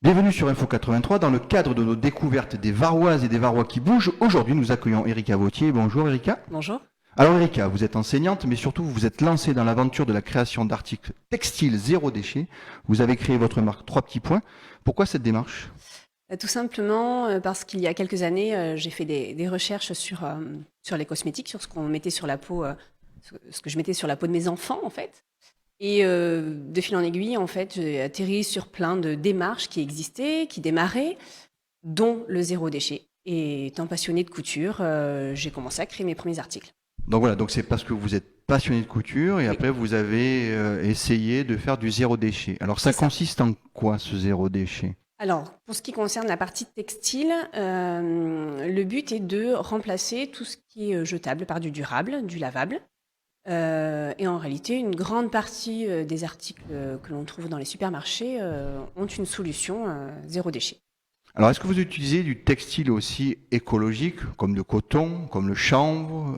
Bienvenue sur Info 83. Dans le cadre de nos découvertes des Varoises et des Varois qui bougent, aujourd'hui nous accueillons Erika Vautier. Bonjour Erika. Bonjour. Alors Erika, vous êtes enseignante, mais surtout vous vous êtes lancée dans l'aventure de la création d'articles textiles zéro déchet. Vous avez créé votre marque Trois Petits Points. Pourquoi cette démarche? Tout simplement parce qu'il y a quelques années, j'ai fait des recherches sur les cosmétiques, sur ce qu'on mettait sur la peau, ce que je mettais sur la peau de mes enfants en fait. Et de fil en aiguille, en fait, j'ai atterri sur plein de démarches qui existaient, qui démarraient, dont le zéro déchet. Et étant passionnée de couture, j'ai commencé à créer mes premiers articles. Donc voilà, donc c'est parce que vous êtes passionné de couture et Oui, après vous avez essayé de faire du zéro déchet. Alors c'est ça ça. consiste en quoi ce zéro déchet? Alors, pour ce qui concerne la partie textile, le but est de remplacer tout ce qui est jetable par du durable, du lavable. Et en réalité, une grande partie des articles que l'on trouve dans les supermarchés ont une solution zéro déchet. Alors est-ce que vous utilisez du textile aussi écologique, comme le coton, comme le chanvre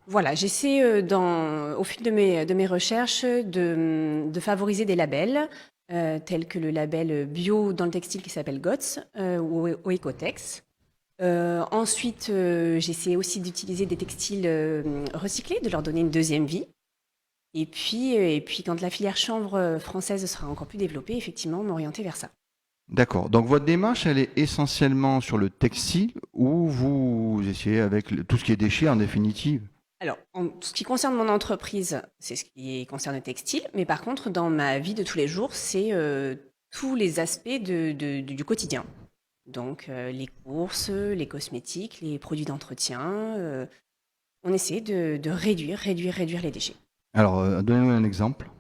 Voilà, j'essaie au fil de mes recherches de favoriser des labels tels que le label bio dans le textile qui s'appelle GOTS ou Ecotex. Ensuite, j'essaie aussi d'utiliser des textiles recyclés, de leur donner une deuxième vie. Et puis quand la filière chanvre française sera encore plus développée, effectivement, m'orienter vers ça. D'accord. Donc votre démarche, elle est essentiellement sur le textile ou vous essayez avec tout ce qui est déchets en définitive? Alors, en ce qui concerne mon entreprise, c'est ce qui concerne le textile, mais par contre, dans ma vie de tous les jours, c'est tous les aspects du quotidien. Donc, les courses, les cosmétiques, les produits d'entretien. On essaie de réduire les déchets. Alors, donnez-nous un exemple.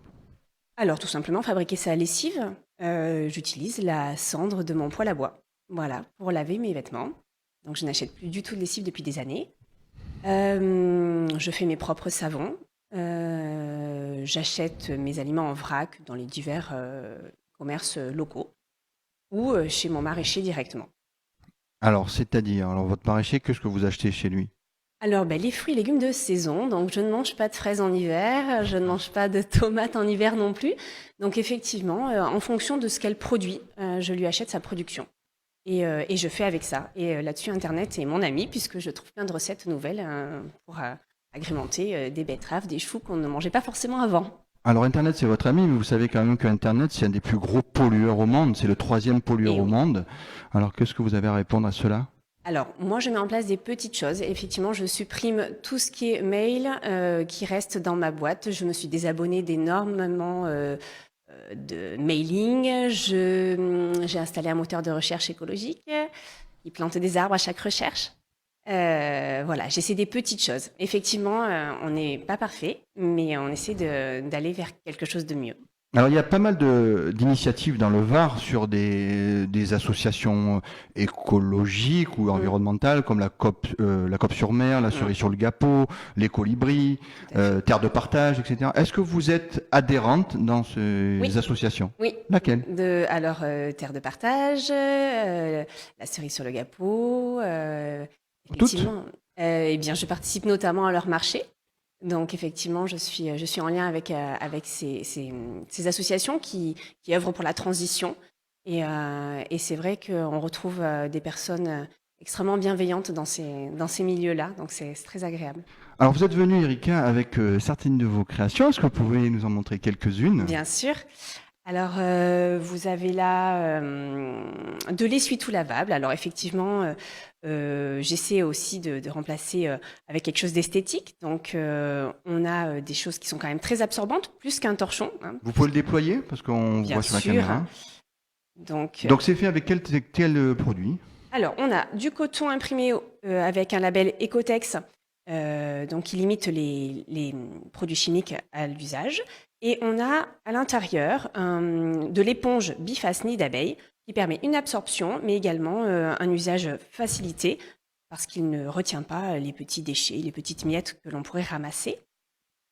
Alors, tout simplement, fabriquer sa lessive, j'utilise la cendre de mon poêle à bois. Voilà, pour laver mes vêtements. Donc, je n'achète plus du tout de lessive depuis des années. Je fais mes propres savons. J'achète mes aliments en vrac dans les divers commerces locaux ou chez mon maraîcher directement. Alors, c'est-à-dire, alors votre maraîcher, qu'est-ce que vous achetez chez lui? Alors, ben, les fruits et légumes de saison. Donc, je ne mange pas de fraises en hiver, je ne mange pas de tomates en hiver non plus. Donc, effectivement, en fonction de ce qu'elle produit, je lui achète sa production. Et je fais avec ça. Et là-dessus, Internet est mon ami, puisque je trouve plein de recettes nouvelles pour agrémenter des betteraves, des choux qu'on ne mangeait pas forcément avant. Alors, Internet, c'est votre ami, mais vous savez quand même qu'Internet, c'est un des plus gros pollueurs au monde. C'est le troisième pollueur Et au oui. monde. Alors, qu'est-ce que vous avez à répondre à cela? Alors, moi, je mets en place des petites choses. Effectivement, je supprime tout ce qui est mail qui reste dans ma boîte. Je me suis désabonnée d'énormément de mailing. J'ai installé un moteur de recherche écologique qui plante des arbres à chaque recherche. Voilà, j'essaie des petites choses. Effectivement, on n'est pas parfait, mais on essaie d'aller vers quelque chose de mieux. Alors, il y a pas mal d'initiatives dans le Var sur des associations écologiques ou Mm, environnementales comme la COP sur mer, la mm, cerise sur le Gapeau, les colibris, tout à fait. Terre de partage, etc. Est-ce que vous êtes adhérente dans ces Oui, associations? oui. Laquelle? Alors, Terre de partage, la cerise sur le Gapeau, Toutes? effectivement. Eh bien, je participe notamment à leur marché. Donc, effectivement, je suis en lien avec ces associations qui œuvrent pour la transition. Et c'est vrai qu'on retrouve des personnes extrêmement bienveillantes dans ces milieux-là. Donc, c'est très agréable. Alors, vous êtes venue, Erika, avec certaines de vos créations. Est-ce que vous pouvez nous en montrer quelques-unes? Bien sûr. Alors, vous avez là de l'essuie-tout lavable. Alors, effectivement, j'essaie aussi de remplacer avec quelque chose d'esthétique. Donc, on a des choses qui sont quand même très absorbantes, plus qu'un torchon, hein, Vous pouvez le déployer parce qu'on bien voit sur la sûr. caméra. Donc, Donc, c'est fait avec quel produit? alors, on a du coton imprimé avec un label Ecotex, donc qui limite les produits chimiques à l'usage. Et on a à l'intérieur de l'éponge biface nid d'abeille qui permet une absorption, mais également un usage facilité parce qu'il ne retient pas les petits déchets, les petites miettes que l'on pourrait ramasser.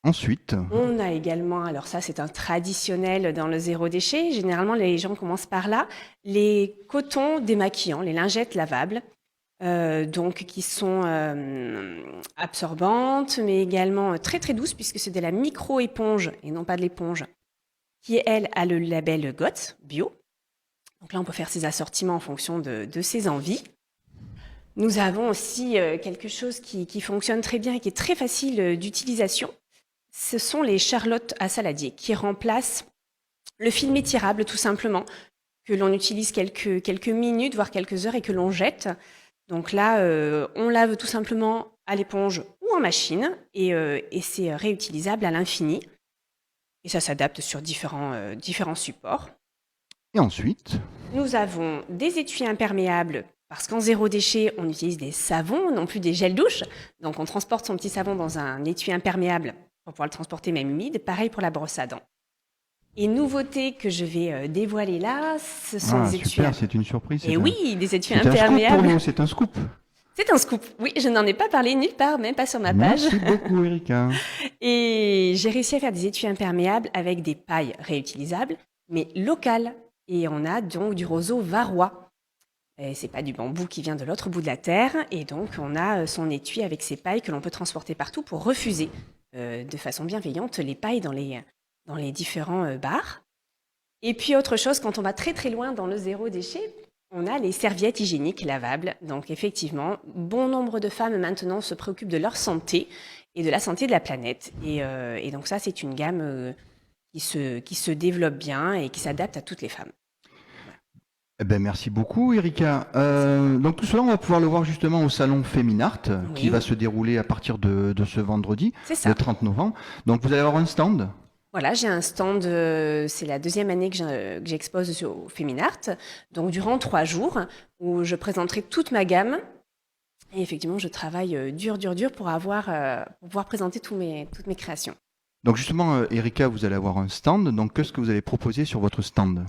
Ensuite, On a également, alors ça c'est un traditionnel dans le zéro déchet, généralement les gens commencent par là, les cotons démaquillants, les lingettes lavables, donc qui sont absorbantes, mais également très très douces puisque c'est de la micro-éponge et non pas de l'éponge, qui elle a le label GOTS bio. Donc là, on peut faire ses assortiments en fonction de ses envies. Nous avons aussi quelque chose qui fonctionne très bien et qui est très facile d'utilisation. Ce sont les charlottes à saladier qui remplacent le film étirable tout simplement, que l'on utilise quelques minutes, voire quelques heures et que l'on jette. Donc là, on lave tout simplement à l'éponge ou en machine et c'est réutilisable à l'infini. Et ça s'adapte sur différents supports. Et ensuite, nous avons des étuis imperméables parce qu'en zéro déchet, on utilise des savons, non plus des gels douche. Donc on transporte son petit savon dans un étui imperméable pour pouvoir le transporter même humide. Pareil pour la brosse à dents. Et nouveauté que je vais dévoiler là, ce sont des étuis... Super, c'est une surprise. Et oui, des étuis imperméables. C'est un scoop pour nous, c'est un scoop. C'est un scoop. Oui, je n'en ai pas parlé nulle part, même pas sur ma page. Merci beaucoup, Erika. Et j'ai réussi à faire des étuis imperméables avec des pailles réutilisables, mais locales. Et on a donc du roseau varois. C'est pas du bambou qui vient de l'autre bout de la terre. Et donc, on a son étui avec ses pailles que l'on peut transporter partout pour refuser de façon bienveillante les pailles dans les différents bars. Et puis, autre chose, quand on va très très loin dans le zéro déchet, on a les serviettes hygiéniques lavables. Donc, effectivement, bon nombre de femmes maintenant se préoccupent de leur santé et de la santé de la planète. Et donc, ça, c'est une gamme qui se développe bien et qui s'adapte à toutes les femmes. Eh ben, merci beaucoup, Erika. Donc tout cela, on va pouvoir le voir justement au salon Feminart, qui va se dérouler à partir de ce vendredi, le 30 novembre. Donc vous allez avoir un stand. Voilà, j'ai un stand, c'est la deuxième année que j'expose au Feminart, donc durant 3 jours, où je présenterai toute ma gamme. Et effectivement, je travaille dur pour pouvoir présenter toutes mes créations. Donc justement, Erika, vous allez avoir un stand. Donc qu'est-ce que vous allez proposer sur votre stand ?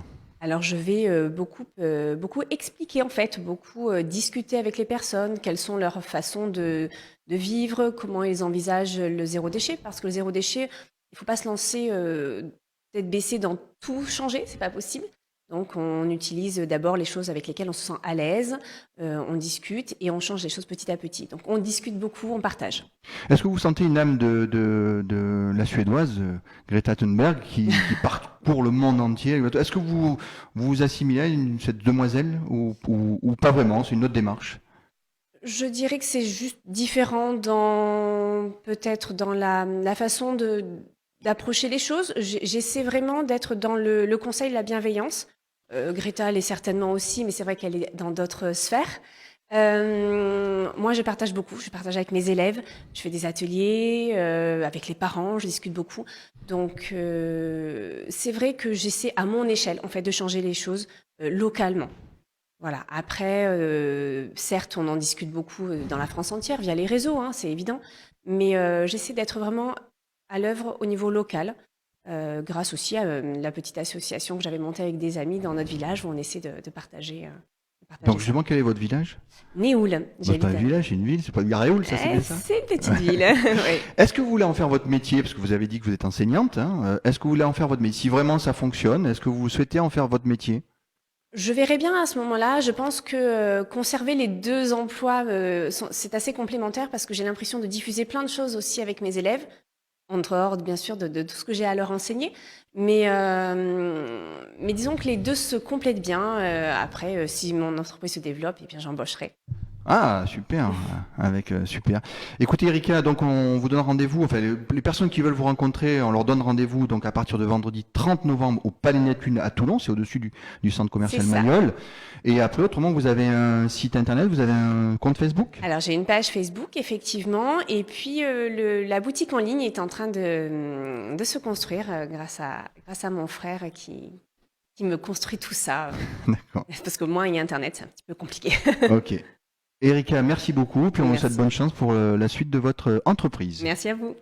Alors je vais beaucoup expliquer en fait, beaucoup discuter avec les personnes, quelles sont leurs façons de vivre, comment ils envisagent le zéro déchet, parce que le zéro déchet, il ne faut pas se lancer tête baissée dans tout changer, c'est pas possible. Donc on utilise d'abord les choses avec lesquelles on se sent à l'aise, on discute et on change les choses petit à petit. Donc on discute beaucoup, on partage. Est-ce que vous sentez une âme de la Suédoise, Greta Thunberg, qui parcourt le monde entier ? Est-ce que vous vous assimilez à cette demoiselle ou pas vraiment ? C'est une autre démarche ? Je dirais que c'est juste différent peut-être dans la façon d'approcher les choses. J'essaie vraiment d'être dans le conseil, la bienveillance. Greta l'est certainement aussi, mais c'est vrai qu'elle est dans d'autres sphères. Moi, je partage beaucoup. Je partage avec mes élèves. Je fais des ateliers avec les parents. Je discute beaucoup. Donc, c'est vrai que j'essaie à mon échelle, en fait, de changer les choses localement. Voilà. Après, certes, on en discute beaucoup dans la France entière via les réseaux, hein, c'est évident. Mais j'essaie d'être vraiment à l'œuvre au niveau local. Grâce aussi à la petite association que j'avais montée avec des amis dans notre village où on essaie de partager. Donc justement, quel est votre village ? Néoul. C'est pas un village, c'est une ville, c'est pas Garéoul, ça c'est bien ça ? C'est une petite ville. Oui. Est-ce que vous voulez en faire votre métier ? Parce que vous avez dit que vous êtes enseignante. Hein, est-ce que vous voulez en faire votre métier ? Si vraiment ça fonctionne, est-ce que vous souhaitez en faire votre métier ? Je verrai bien à ce moment-là. Je pense que conserver les 2 emplois, c'est assez complémentaire parce que j'ai l'impression de diffuser plein de choses aussi avec mes élèves. En dehors, bien sûr, de tout ce que j'ai à leur enseigner. Mais disons que les 2 se complètent bien. Après, si mon entreprise se développe, eh bien, j'embaucherai. Ah, super, super. Écoutez, Erika, donc on vous donne rendez-vous, enfin, les personnes qui veulent vous rencontrer, on leur donne rendez-vous donc à partir de vendredi 30 novembre au Palais Neptune à Toulon, c'est au-dessus du centre commercial Mayol. Et après, autrement, vous avez un site internet, vous avez un compte Facebook ? Alors, j'ai une page Facebook, effectivement, et puis la boutique en ligne est en train de se construire grâce à mon frère qui me construit tout ça. D'accord. Parce que moi, il y a Internet, c'est un petit peu compliqué. Ok. Erika, merci beaucoup, puis on vous souhaite bonne chance pour la suite de votre entreprise. Merci à vous.